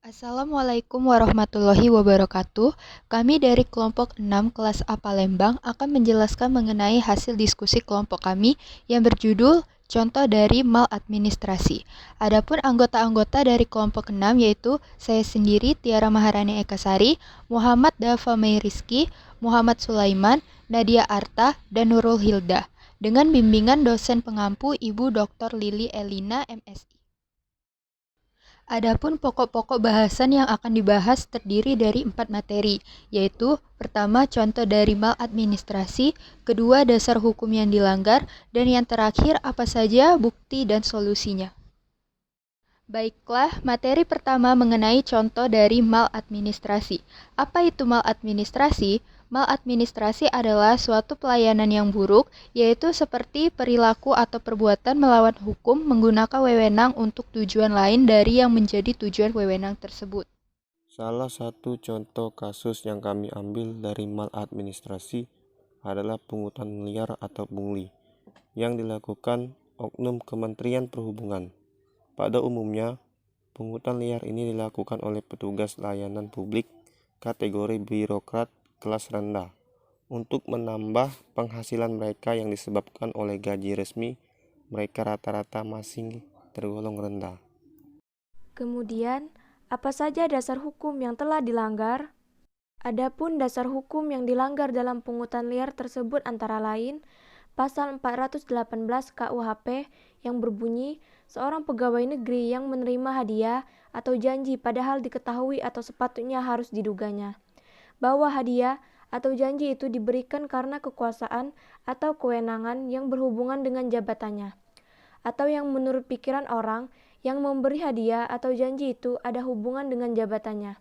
Assalamualaikum warahmatullahi wabarakatuh. Kami dari kelompok 6 kelas A Palembang akan menjelaskan mengenai hasil diskusi kelompok kami yang berjudul Contoh dari Maladministrasi. Adapun anggota-anggota dari kelompok 6 yaitu saya sendiri Tiara Maharani Ekasari, Muhammad Dafa Rizky, Muhammad Sulaiman, Nadia Arta, dan Nurul Hilda dengan bimbingan dosen pengampu Ibu Dr. Lili Elina MSI. Adapun pokok-pokok bahasan yang akan dibahas terdiri dari 4 materi, yaitu pertama contoh dari maladministrasi, kedua dasar hukum yang dilanggar, dan yang terakhir apa saja bukti dan solusinya. Baiklah, materi pertama mengenai contoh dari maladministrasi. Apa itu maladministrasi? Maladministrasi adalah suatu pelayanan yang buruk, yaitu seperti perilaku atau perbuatan melawan hukum menggunakan wewenang untuk tujuan lain dari yang menjadi tujuan wewenang tersebut. Salah satu contoh kasus yang kami ambil dari maladministrasi adalah pungutan liar atau pungli yang dilakukan oknum Kementerian Perhubungan. Pada umumnya, pungutan liar ini dilakukan oleh petugas layanan publik kategori birokrat kelas rendah untuk menambah penghasilan mereka yang disebabkan oleh gaji resmi mereka rata-rata masih tergolong rendah. Kemudian, apa saja dasar hukum yang telah dilanggar? Adapun dasar hukum yang dilanggar dalam pungutan liar tersebut antara lain Pasal 418 KUHP yang berbunyi seorang pegawai negeri yang menerima hadiah atau janji padahal diketahui atau sepatutnya harus diduganya bahwa hadiah atau janji itu diberikan karena kekuasaan atau kewenangan yang berhubungan dengan jabatannya, atau yang menurut pikiran orang yang memberi hadiah atau janji itu ada hubungan dengan jabatannya,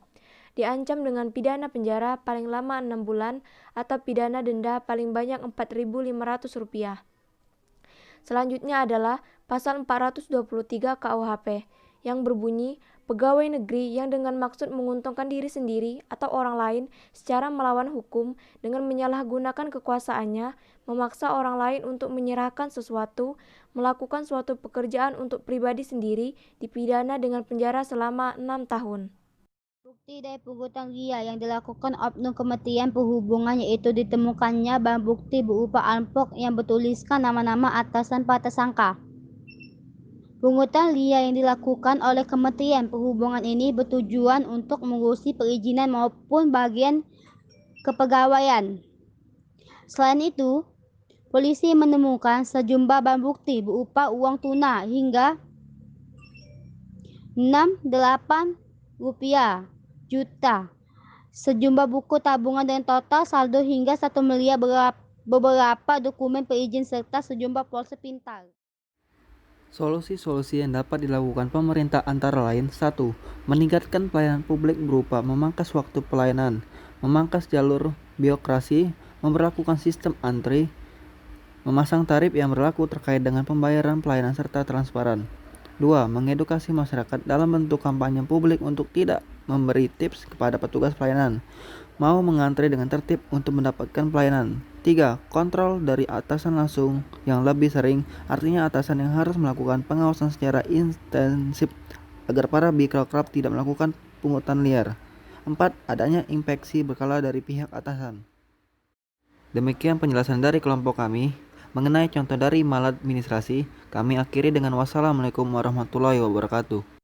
diancam dengan pidana penjara paling lama 6 bulan atau pidana denda paling banyak Rp4.500. Selanjutnya adalah Pasal 423 KUHP yang berbunyi pegawai negeri yang dengan maksud menguntungkan diri sendiri atau orang lain secara melawan hukum dengan menyalahgunakan kekuasaannya, memaksa orang lain untuk menyerahkan sesuatu, melakukan suatu pekerjaan untuk pribadi sendiri, dipidana dengan penjara selama 6 tahun. Bukti dari pungutan liar yang dilakukan oknum Kementerian Perhubungan yaitu ditemukannya barang bukti berupa amplop yang bertuliskan nama-nama atasan para tersangka. Pungutan liar yang dilakukan oleh Kementerian Perhubungan ini bertujuan untuk mengurusi perizinan maupun bagian kepegawaian. Selain itu, polisi menemukan sejumlah barang bukti berupa uang tunai hingga 68 rupiah juta, sejumlah buku tabungan dan total saldo hingga 1 miliar, beberapa dokumen perizin serta sejumlah ponsel pintar. Solusi-solusi yang dapat dilakukan pemerintah antara lain 1. Meningkatkan pelayanan publik berupa memangkas waktu pelayanan, memangkas jalur birokrasi, memberlakukan sistem antri, memasang tarif yang berlaku terkait dengan pembayaran pelayanan serta transparan. 2. Mengedukasi masyarakat dalam bentuk kampanye publik untuk tidak memberi tips kepada petugas pelayanan, mau mengantri dengan tertib untuk mendapatkan pelayanan. 3. Kontrol dari atasan langsung yang lebih sering, artinya atasan yang harus melakukan pengawasan secara intensif agar para birokrat tidak melakukan pungutan liar. 4. Adanya inspeksi berkala dari pihak atasan. Demikian penjelasan dari kelompok kami mengenai contoh dari maladministrasi. Kami akhiri dengan wassalamualaikum warahmatullahi wabarakatuh.